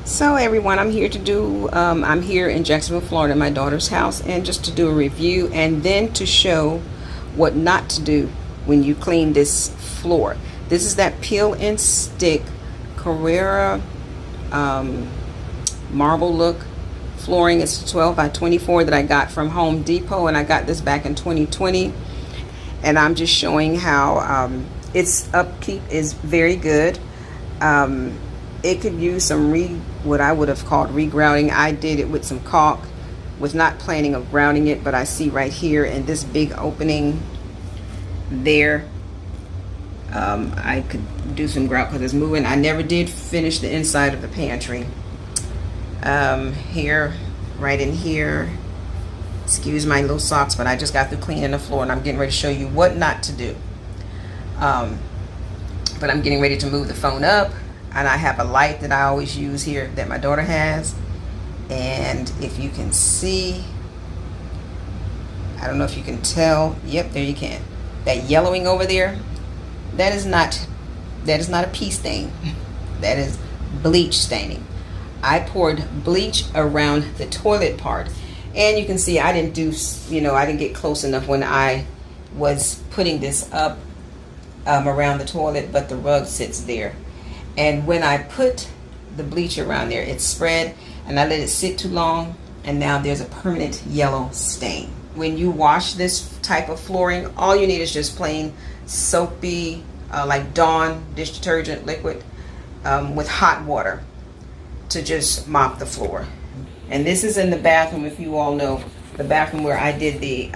So everyone, I'm here to do, I'm here in Jacksonville, Florida, my daughter's house, and just to do a review and then to show what not to do when you clean this floor. This is that peel and stick Carrara marble look flooring. It's 12 by 24 that I got from Home Depot, and I got this back in 2020. And I'm just showing how its upkeep is very good. It could use some what I would have called regrouting. I did it with some caulk. Was not planning of grouting it, but I see right here in this big opening there, I could do some grout because it's moving. I never did finish the inside of the pantry. Here, right in here. Excuse my little socks, but I just got through cleaning the floor and I'm getting ready to show you what not to do. But I'm getting ready to move the phone up, and I have a light that I always use here that my daughter has. And if you can see, I don't know if you can tell. Yep, there you can. That yellowing over there, that is not a pea stain. That is bleach staining. I poured bleach around the toilet part. And you can see I didn't do, I didn't get close enough when I was putting this up around the toilet, but the rug sits there. And when I put the bleach around there, it spread, and I let it sit too long, and now there's a permanent yellow stain. When you wash this type of flooring, all you need is just plain soapy, like Dawn dish detergent liquid with hot water to just mop the floor. And this is in the bathroom, if you all know, the bathroom where I did the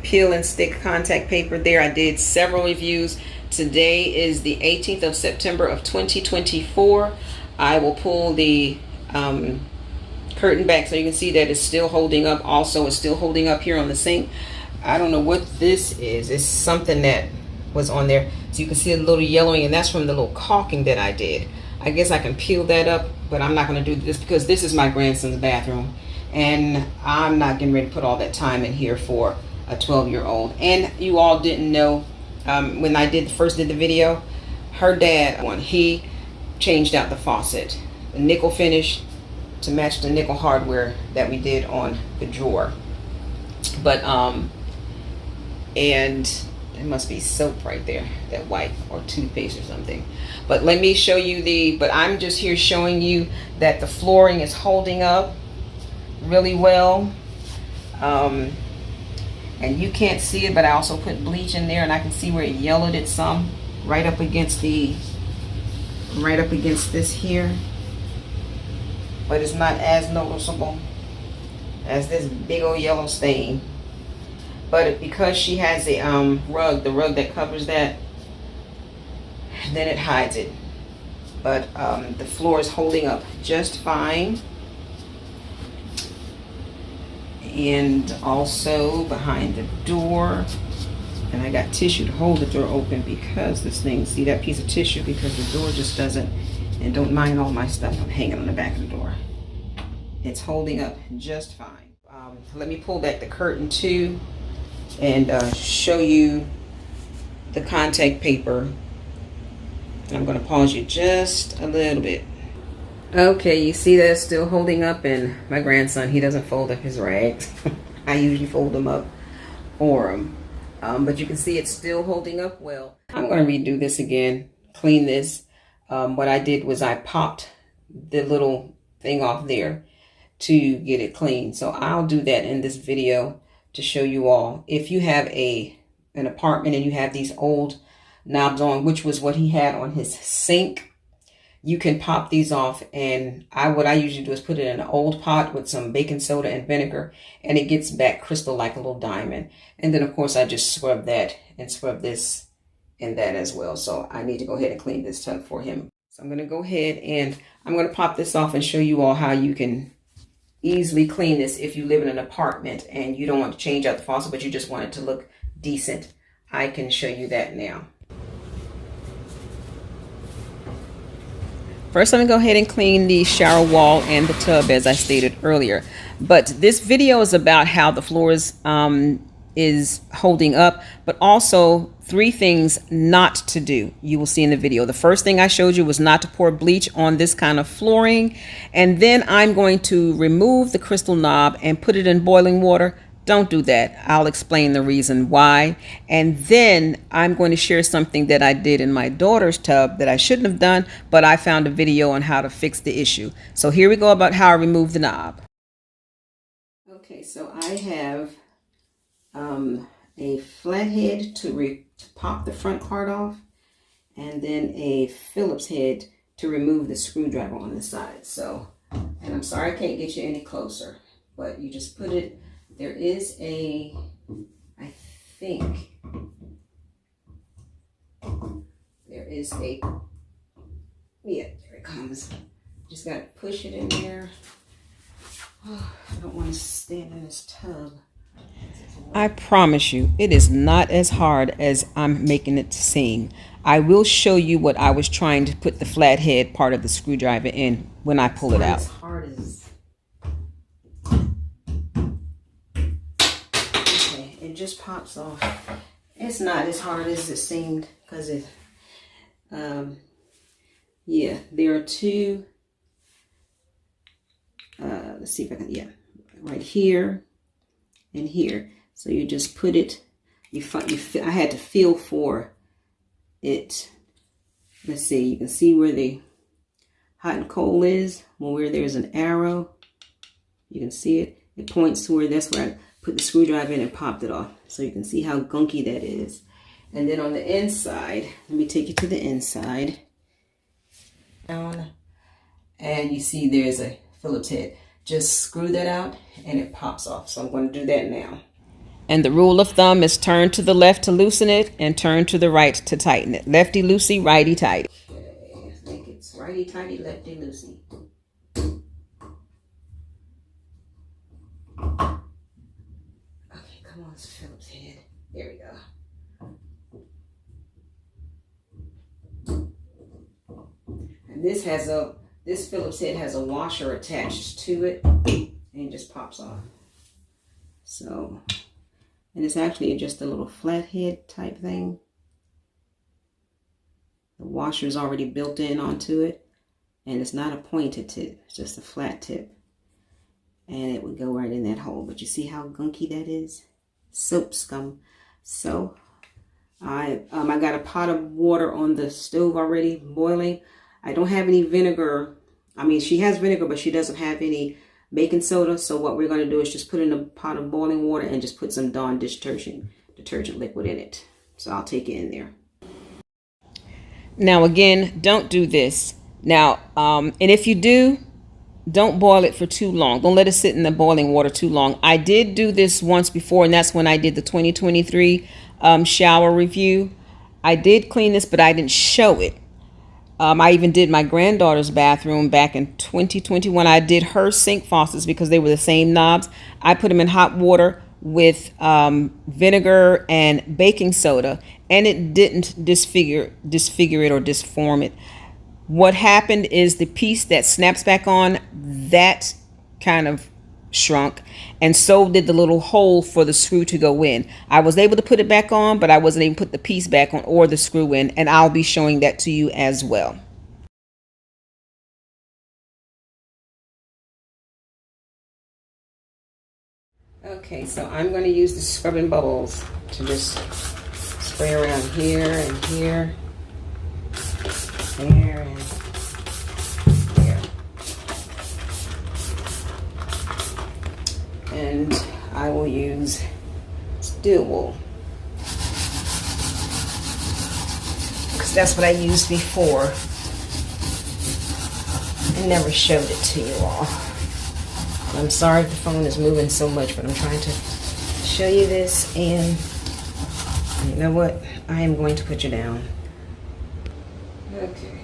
peel and stick contact paper there. I did several reviews. Today is the 18th of September of 2024. I will pull the curtain back so you can see that it's still holding up. Also, it's still holding up here on the sink. I don't know what this is. It's something that was on there. So you can see a little yellowing, and that's from the little caulking that I did. I guess I can peel that up, but I'm not going to do this because this is my grandson's bathroom, and I'm not getting ready to put all that time in here for a 12-year-old. And you all didn't know, when I first did the video, her dad, he changed out the faucet, the nickel finish to match the nickel hardware that we did on the drawer. But and it must be soap right there, that white, or toothpaste or something. But let me show you but I'm just here showing you that the flooring is holding up really well. And you can't see it, but I also put bleach in there, and I can see where it yellowed it some right up against this here. But it's not as noticeable as this big old yellow stain. But because she has a rug, the rug that covers that, then it hides it. But the floor is holding up just fine. And also behind the door, and I got tissue to hold the door open because this thing, see that piece of tissue, because the door just doesn't, and don't mind all my stuff I'm hanging on the back of the door. It's holding up just fine. Let me pull back the curtain too and show you the contact paper. And I'm going to pause you just a little bit. Okay, you see that it's still holding up, and my grandson, he doesn't fold up his rags. I usually fold them up for him. But you can see it's still holding up well. I'm going to redo this again, clean this. What I did was I popped the little thing off there to get it clean. So I'll do that in this video to show you all. If you have an apartment and you have these old knobs on, which was what he had on his sink, you can pop these off. And what I usually do is put it in an old pot with some baking soda and vinegar, and it gets back crystal like a little diamond. And then of course I just scrub that and scrub this and that as well. So I need to go ahead and clean this tub for him. So I'm going to go ahead and I'm going to pop this off and show you all how you can easily clean this if you live in an apartment and you don't want to change out the faucet, but you just want it to look decent. I can show you that now. First, I'm going to go ahead and clean the shower wall and the tub, as I stated earlier. But this video is about how the floor is holding up, but also 3 things not to do. You will see in the video. The first thing I showed you was not to pour bleach on this kind of flooring. And then I'm going to remove the crystal knob and put it in boiling water. Don't do that. I'll explain the reason why. And then I'm going to share something that I did in my daughter's tub that I shouldn't have done, but I found a video on how to fix the issue. So here we go about how I remove the knob. Okay, so I have a flathead to pop the front part off, and then a Phillips head to remove the screwdriver on the side. So, and I'm sorry I can't get you any closer, but you just put it. There is a, I think, there is a, yeah, there it comes. Just got to push it in there. Oh, I don't want to stand in this tub. I promise you, it is not as hard as I'm making it seem. I will show you what I was trying to put the flathead part of the screwdriver in when I pull it out. As hard as it just pops off. It's not as hard as it seemed because it, yeah, there are 2, let's see if I can, yeah, right here and here. So you just put it, I had to feel for it. Let's see, you can see where the hot and cold is, where there's an arrow. You can see it. It points to where, that's where I put the screwdriver in and popped it off. So you can see how gunky that is. And then on the inside, let me take you to the inside. Down. And you see there's a Phillips head. Just screw that out and it pops off. So I'm going to do that now. And the rule of thumb is turn to the left to loosen it and turn to the right to tighten it. Lefty loosey, righty tighty. Okay, I think it's righty tighty, lefty loosey. Okay, come on, it's Phillips head. There we go. And this Phillips head has a washer attached to it, and it just pops off. So, and it's actually just a little flathead type thing. The washer is already built in onto it, and it's not a pointed tip, it's just a flat tip. And it would go right in that hole. But you see how gunky that is? Soap scum. So, I got a pot of water on the stove already boiling. I don't have any vinegar. I mean, she has vinegar, but she doesn't have any baking soda. So what we're going to do is just put in a pot of boiling water and just put some Dawn dish detergent liquid in it. So I'll take it in there. Now again, don't do this. Now, and if you do, don't boil it for too long. Don't let it sit in the boiling water too long. I did do this once before, and that's when I did the 2023 shower review. I did clean this, but I didn't show it. I even did my granddaughter's bathroom back in 2021. I did her sink faucets because they were the same knobs. I put them in hot water with vinegar and baking soda, and it didn't disfigure it or disform it. What happened is the piece that snaps back on, that kind of shrunk, and so did the little hole for the screw to go in. I was able to put it back on, but I wasn't able to put the piece back on or the screw in, and I'll be showing that to you as well. Okay, so I'm going to use the scrubbing bubbles to just spray around here and here, there and there. And I will use steel wool, because that's what I used before. I never showed it to you all. I'm sorry if the phone is moving so much, but I'm trying to show you this, and you know what? I am going to put you down. Okay.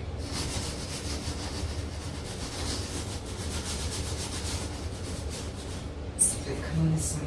Let's see if I come on this side.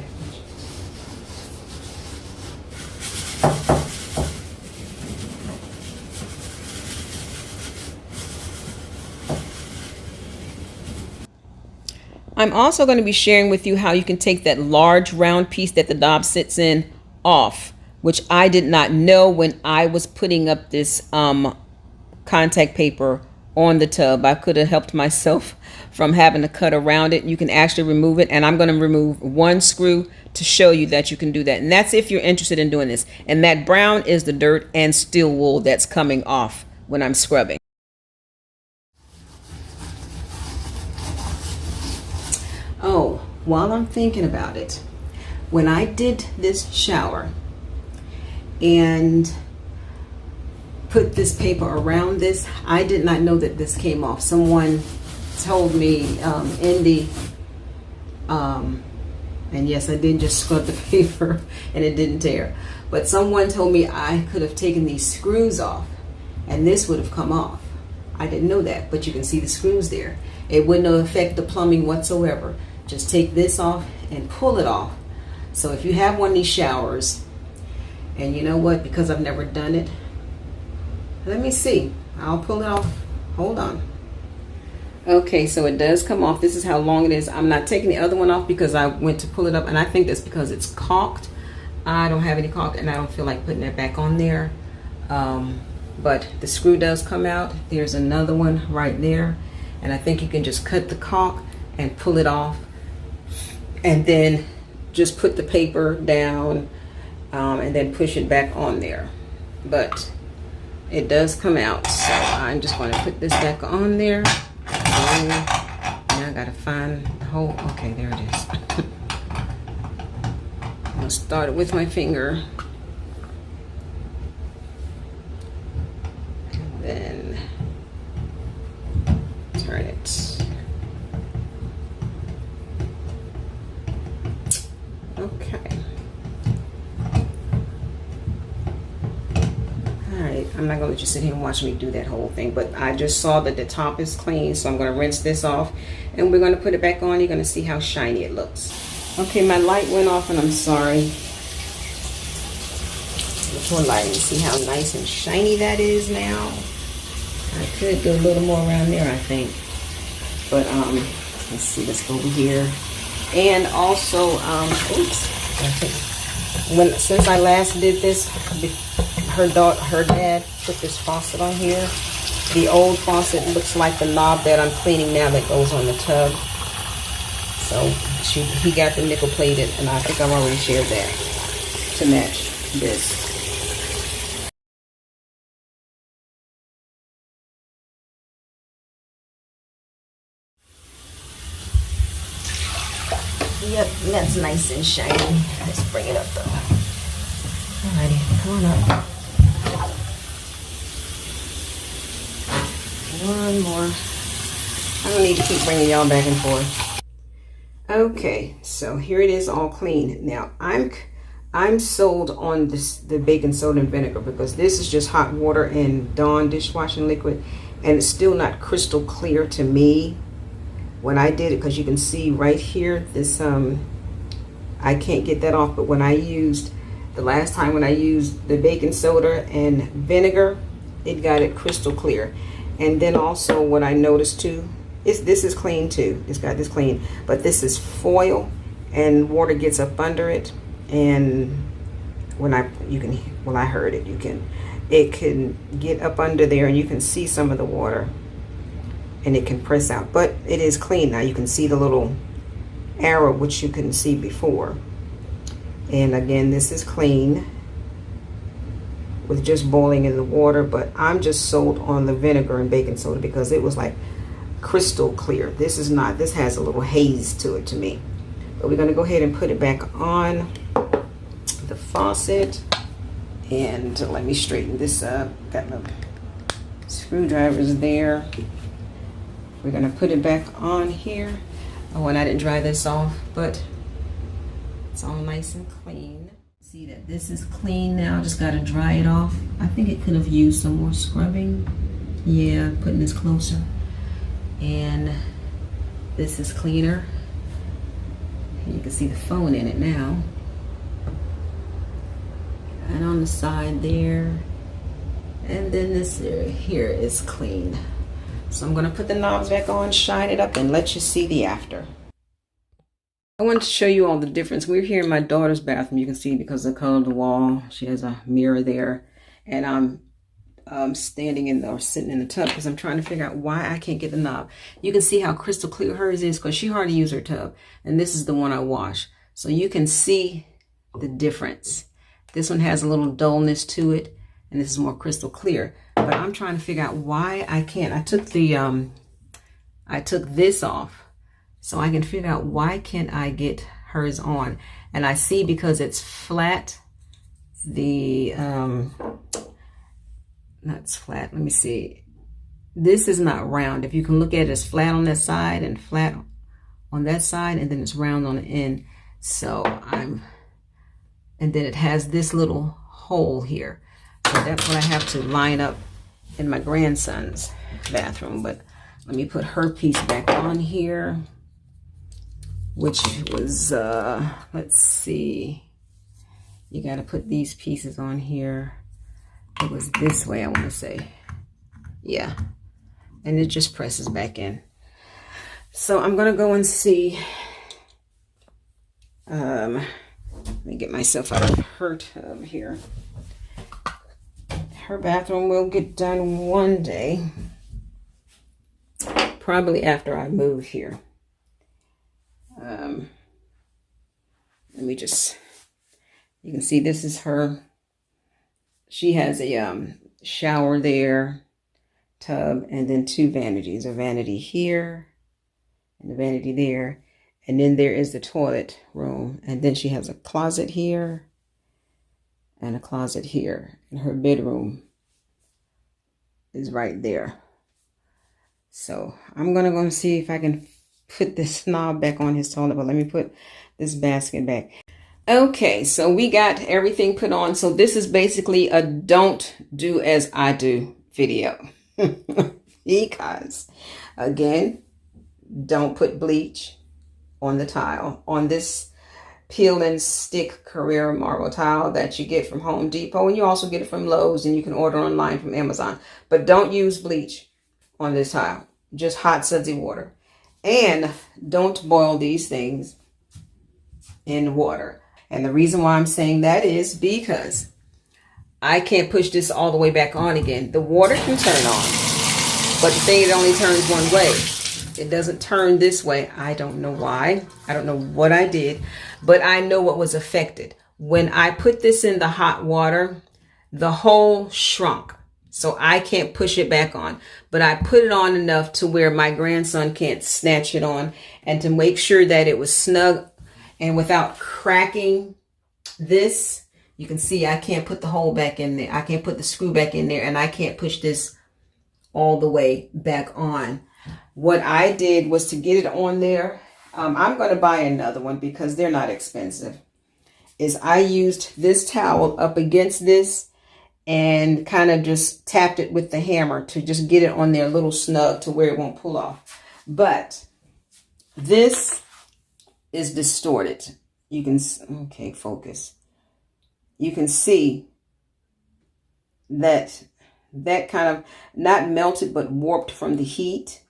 I'm also going to be sharing with you how you can take that large round piece that the knob sits in off which I did not know when I was putting up this contact paper on the tub. I could have helped myself from having to cut around it. You can actually remove it, and I'm going to remove one screw to show you that you can do that. And that's if you're interested in doing this. And that brown is the dirt and steel wool that's coming off when I'm scrubbing. Oh, while I'm thinking about it, when I did this shower and put this paper around this, I did not know that this came off. Someone told me, Indy, and yes, I did just scrub the paper and it didn't tear, but someone told me I could have taken these screws off and this would have come off. I didn't know that, but you can see the screws there. It wouldn't affect the plumbing whatsoever. Just take this off and pull it off. So if you have one of these showers, and you know what, because I've never done it, let me see. I'll pull it off. Hold on. Okay, so it does come off. This is how long it is. I'm not taking the other one off because I went to pull it up, and I think that's because it's caulked. I don't have any caulk, and I don't feel like putting that back on there. But the screw does come out. There's another one right there, and I think you can just cut the caulk and pull it off, and then just put the paper down, and then push it back on there. But it does come out, so I'm just going to put this back on there. And now I gotta find the hole. Okay, there it is. I'm gonna start it with my finger, and then turn it. Okay. Alright, I'm not going to let you sit here and watch me do that whole thing, but I just saw that the top is clean, so I'm going to rinse this off, and we're going to put it back on. You're going to see how shiny it looks. Okay, my light went off, and I'm sorry. Before lighting, see how nice and shiny that is now? I could do a little more around there, I think. But, let's see, let's go over here. And also, since I last did this, her dad put this faucet on here. The old faucet looks like the knob that I'm cleaning now that goes on the tub. So he got the nickel plated, and I think I've already shared that to match this. Yep, that's nice and shiny. Let's bring it up though. Alrighty, come on up. One more. I don't need to keep bringing y'all back and forth. Okay, so here it is, all clean. Now I'm sold on the baking soda and vinegar, because this is just hot water and Dawn dishwashing liquid, and it's still not crystal clear to me when I did it, because you can see right here this I can't get that off. But when I used the last time, when I used the baking soda and vinegar, it got it crystal clear. And then also what I noticed too is this is clean too. It's got this clean, but this is foil and water gets up under it. And when I heard it, it can get up under there, and you can see some of the water, and it can press out. But it is clean now. You can see the little arrow, which you couldn't see before. And again, this is clean with just boiling in the water. But I'm just sold on the vinegar and baking soda because it was like crystal clear. This is not. This has a little haze to it to me. But we're going to go ahead and put it back on the faucet. And let me straighten this up. Got my screwdrivers there. We're going to put it back on here. Oh, and I didn't dry this off, but it's all nice and clean. See that this is clean now. Just got to dry it off. I think it could have used some more scrubbing. Yeah, putting this closer. And this is cleaner. You can see the phone in it now. And on the side there. And then this here is clean. So I'm going to put the knobs back on, shine it up, and let you see the after. I wanted to show you all the difference. We're here in my daughter's bathroom. You can see because of the color of the wall. She has a mirror there. And I'm standing in or sitting in the tub because I'm trying to figure out why I can't get the knob. You can see how crystal clear hers is because she hardly uses her tub. And this is the one I wash. So you can see the difference. This one has a little dullness to it. And this is more crystal clear. But I'm trying to figure out why I can't. I took this off. So I can figure out why can't I get hers on. And I see because it's flat, not flat, let me see. This is not round. If you can look at it, it's flat on that side and flat on that side, and then it's round on the end. So and then it has this little hole here. So that's what I have to line up in my grandson's bathroom. But let me put her piece back on here, which was, let's see, you got to put these pieces on here. It was this way, I want to say. Yeah. And it just presses back in. So I'm going to go and see. Let me get myself out of her tub here. Her bathroom will get done one day. Probably after I move here. Let me just, you can see this is her. She has a shower there, tub, and then two vanities. A vanity here and a vanity there. And then there is the toilet room. And then she has a closet here and a closet here. And her bedroom is right there. So I'm going to go and see if I can put this knob back on his toilet, but let me put this basket back. Okay, so we got everything put on. So this is basically a don't do as I do video. Because, again, don't put bleach on the tile. On this peel and stick Carrara marble tile that you get from Home Depot, and you also get it from Lowe's, and you can order online from Amazon. But don't use bleach on this tile. Just hot sudsy water. And don't boil these things in water. And the reason why I'm saying that is because I can't push this all the way back on again. The water can turn on, but the thing, it only turns one way. It doesn't turn this way. I don't know why. I don't know what I did, but I know what was affected. When I put this in the hot water, the hole shrunk. So I can't push it back on, but I put it on enough to where my grandson can't snatch it on, and to make sure that it was snug and without cracking this. You can see I can't put the hole back in there. I can't put the screw back in there, and I can't push this all the way back on. What I did was to get it on there. I'm going to buy another one because they're not expensive. Is I used this towel up against this and kind of just tapped it with the hammer to just get it on there a little snug to where it won't pull off. But this is distorted. You can, okay, focus. You can see that kind of not melted but warped from the heat.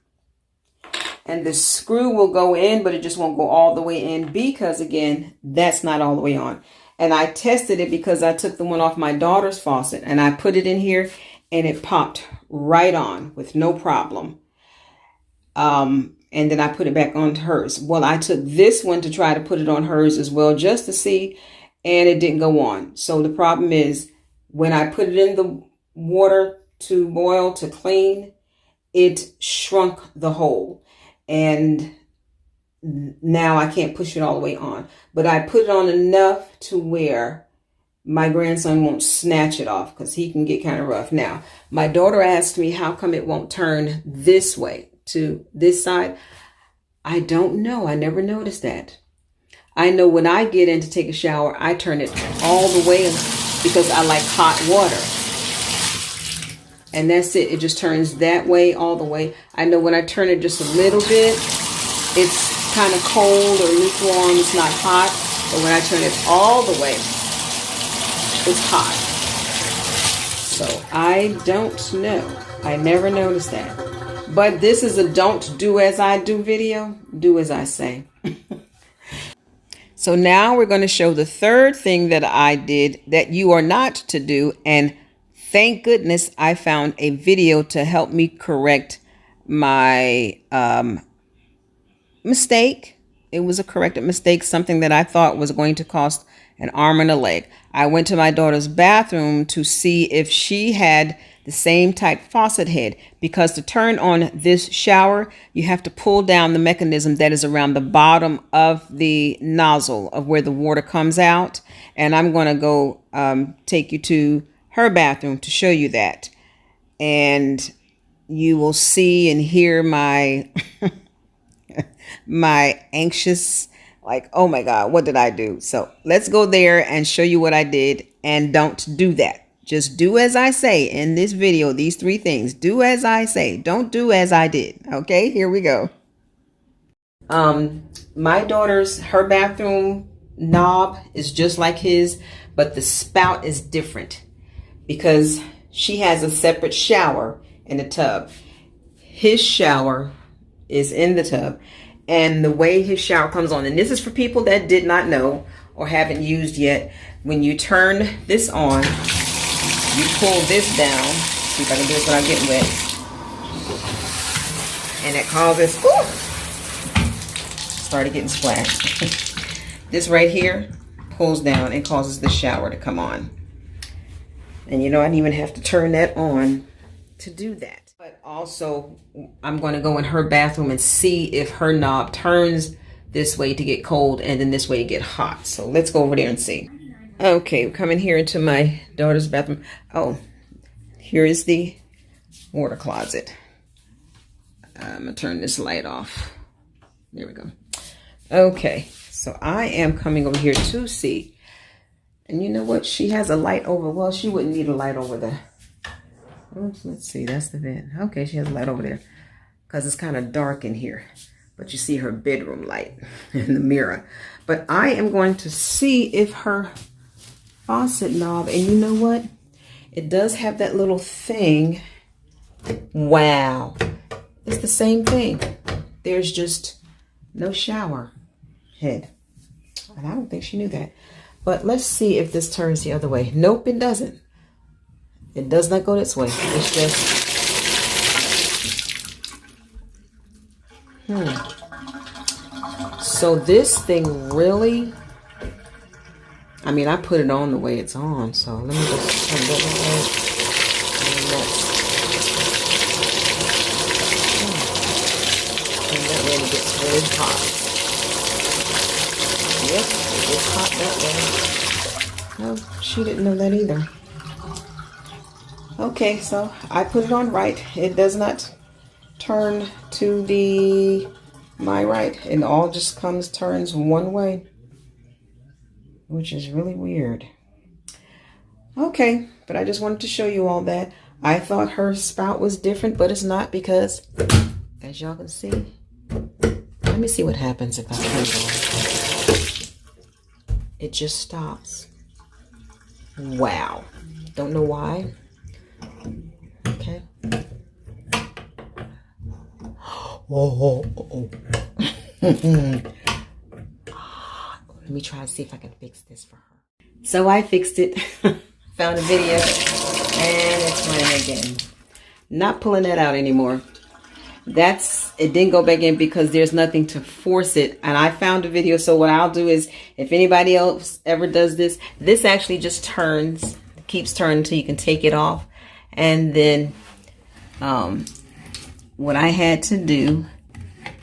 And the screw will go in, but it just won't go all the way in because, again, that's not all the way on. And I tested it because I took the one off my daughter's faucet and I put it in here and it popped right on with no problem. And then I put it back on hers. Well, I took this one to try to put it on hers as well, just to see, and it didn't go on. So the problem is when I put it in the water to boil, to clean, it shrunk the hole. And now I can't push it all the way on. But I put it on enough to where my grandson won't snatch it off because he can get kind of rough. Now, my daughter asked me how come it won't turn this way to this side. I don't know. I never noticed that. I know when I get in to take a shower, I turn it all the way because I like hot water. And that's it. It just turns that way all the way. I know when I turn it just a little bit, it's kind of cold or lukewarm. It's not hot. But when I turn it all the way, it's hot. So I don't know. I never noticed that. But this is a don't do as I do video. Do as I say. So now we're going to show the third thing that I did that you are not to do. And thank goodness I found a video to help me correct my mistake. It was a corrected mistake, something that I thought was going to cost an arm and a leg. I went to my daughter's bathroom to see if she had the same type faucet head, because to turn on this shower, you have to pull down the mechanism that is around the bottom of the nozzle of where the water comes out. And I'm going to go take you to her bathroom to show you that. And you will see and hear my my anxious, like, oh my God, what did I do? So let's go there and show you what I did. And don't do that. Just do as I say in this video. These three things. Do as I say. Don't do as I did. Okay, here we go. My daughter's, her bathroom knob is just like his, but the spout is different because she has a separate shower in the tub. His shower is in the tub. And the way his shower comes on, and this is for people that did not know or haven't used yet, when you turn this on, you pull this down. See if I can do this without getting wet. And it causes, started getting splashed. This right here pulls down and causes the shower to come on. And you know, I didn't even have to turn that on to do that. But also, I'm going to go in her bathroom and see if her knob turns this way to get cold and then this way to get hot. So let's go over there and see. Okay, we're coming here into my daughter's bathroom. Oh, here is the water closet. I'm going to turn this light off. There we go. Okay, so I am coming over here to see. And you know what? She has a light over. Well, she wouldn't need a light over there. Oops, let's see, that's the vent. Okay, she has a light over there because it's kind of dark in here. But you see her bedroom light in the mirror. But I am going to see if her faucet knob, and you know what? It does have that little thing. Wow. It's the same thing. There's just no shower head. And I don't think she knew that. But let's see if this turns the other way. Nope, it doesn't. It does not go this way. It's just, So this thing really, I mean, I put it on the way it's on. So let me just turn that way. And that way it gets really hot. Yep, it gets hot that way. No, she didn't know that either. Okay, so I put it on right. It does not turn to my right. It all just turns one way, which is really weird. Okay, but I just wanted to show you all that. I thought her spout was different, but it's not, because as y'all can see, let me see what happens if I turn it on. It just stops. Wow. Don't know why. Okay. Oh. Let me try and see if I can fix this for her. So I fixed it. Found a video and it's running again. Not pulling that out anymore. It didn't go back in because there's nothing to force it. And I found a video. So what I'll do is, if anybody else ever does this actually just keeps turning until you can take it off. And then what I had to do,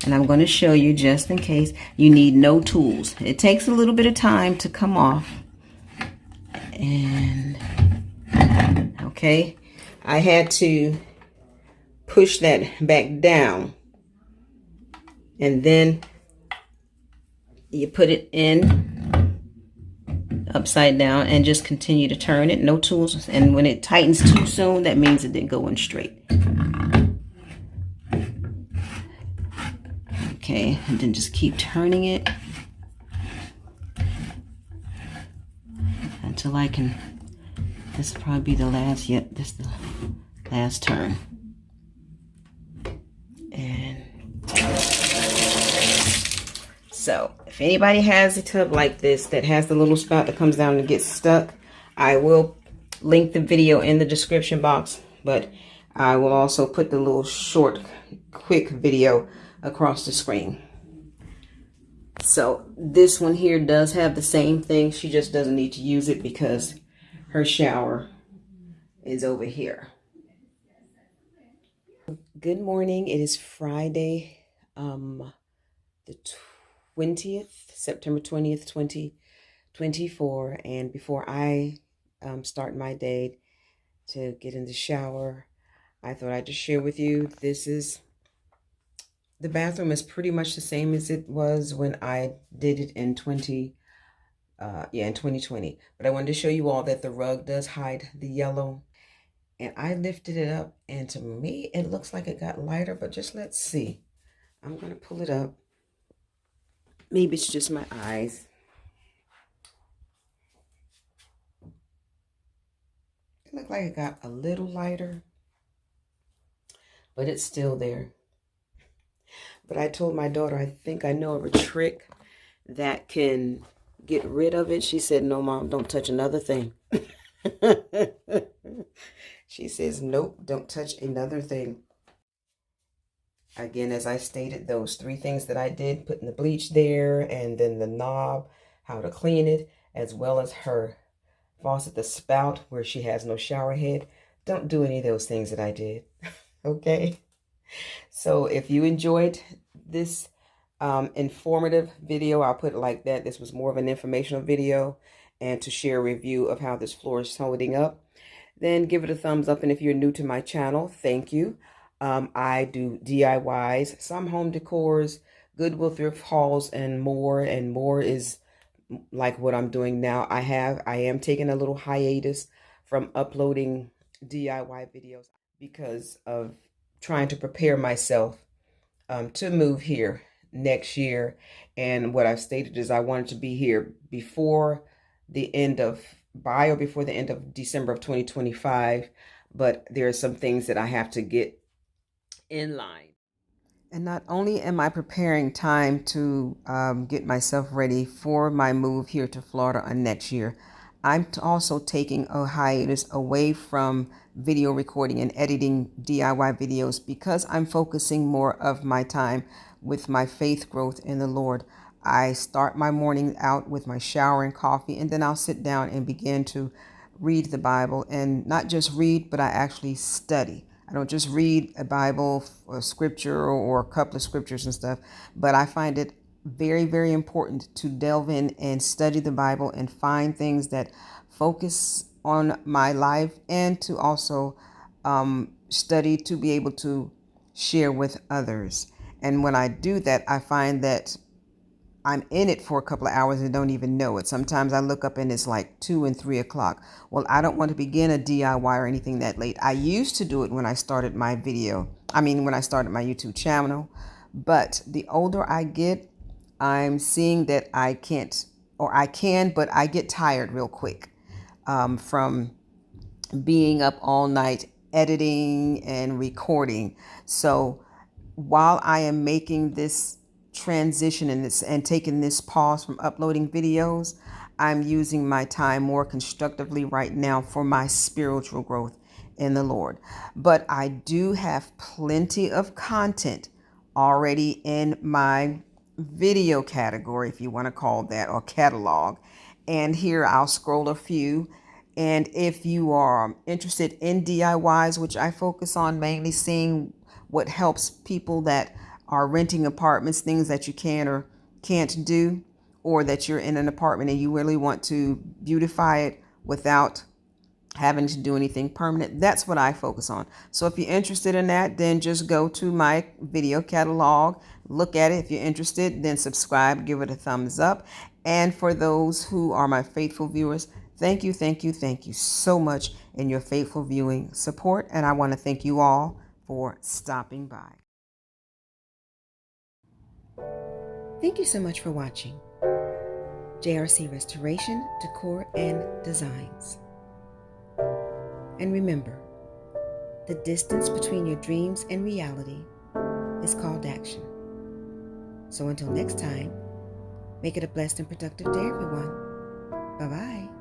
and I'm going to show you just in case, you need no tools. It takes a little bit of time to come off. And okay, I had to push that back down, and then you put it in upside down and just continue to turn it. No tools. And when it tightens too soon, that means it didn't go in straight. Okay, and then just keep turning it until I can, this will probably be the last, yep, this is the last turn. And So if anybody has a tub like this that has the little spout that comes down and gets stuck, I will link the video in the description box, but I will also put the little short, quick video across the screen. So this one here does have the same thing. She just doesn't need to use it because her shower is over here. Good morning. It is Friday, the 20th, September 20th, 2024. And before I start my day to get in the shower, I thought I'd just share with you, the bathroom is pretty much the same as it was when I did it in 2020. But I wanted to show you all that the rug does hide the yellow. And I lifted it up, and to me, it looks like it got lighter, but just let's see. I'm going to pull it up. Maybe it's just my eyes. It looked like it got a little lighter, but it's still there. But I told my daughter, I think I know of a trick that can get rid of it. She said, no, Mom, don't touch another thing. She says, nope, don't touch another thing. Again, as I stated, those 3 things that I did, putting the bleach there, and then the knob, how to clean it, as well as her faucet, the spout where she has no shower head. Don't do any of those things that I did. Okay? So if you enjoyed this informative video, I'll put it like that. This was more of an informational video and to share a review of how this floor is holding up. Then give it a thumbs up. And if you're new to my channel, thank you. I do DIYs, some home decors, Goodwill thrift hauls, and more. And more is like what I'm doing now. I am taking a little hiatus from uploading DIY videos because of trying to prepare myself to move here next year. And what I've stated is I wanted to be here before the end of December of 2025. But there are some things that I have to get in line. And not only am I preparing time to get myself ready for my move here to Florida next year, I'm also taking a hiatus away from video recording and editing DIY videos because I'm focusing more of my time with my faith growth in the Lord. I start my morning out with my shower and coffee, and then I'll sit down and begin to read the Bible, and not just read, but I actually study. I don't just read a Bible or scripture or a couple of scriptures and stuff, but I find it very, very important to delve in and study the Bible and find things that focus on my life, and to also study to be able to share with others. And when I do that, I find that I'm in it for a couple of hours and don't even know it. Sometimes I look up and it's like 2 and 3 o'clock. Well, I don't want to begin a DIY or anything that late. I used to do it when I started my when I started my YouTube channel. But the older I get, I'm seeing that I can't, or I can, but I get tired real quick from being up all night editing and recording. So while I am making this transition and taking this pause from uploading videos, I'm using my time more constructively right now for my spiritual growth in the Lord. But I do have plenty of content already in my video category, if you want to call that, or catalog. And here I'll scroll a few. And if you are interested in DIYs, which I focus on mainly seeing what helps people that are renting apartments, things that you can or can't do, or that you're in an apartment and you really want to beautify it without having to do anything permanent. That's what I focus on. So if you're interested in that, then just go to my video catalog, look at it. If you're interested, then subscribe, give it a thumbs up. And for those who are my faithful viewers, thank you so much in your faithful viewing support. And I want to thank you all for stopping by. Thank you so much for watching JRC Restoration, Decor, and Designs. And remember, the distance between your dreams and reality is called action. So until next time, Make it a blessed and productive day, everyone. Bye-bye.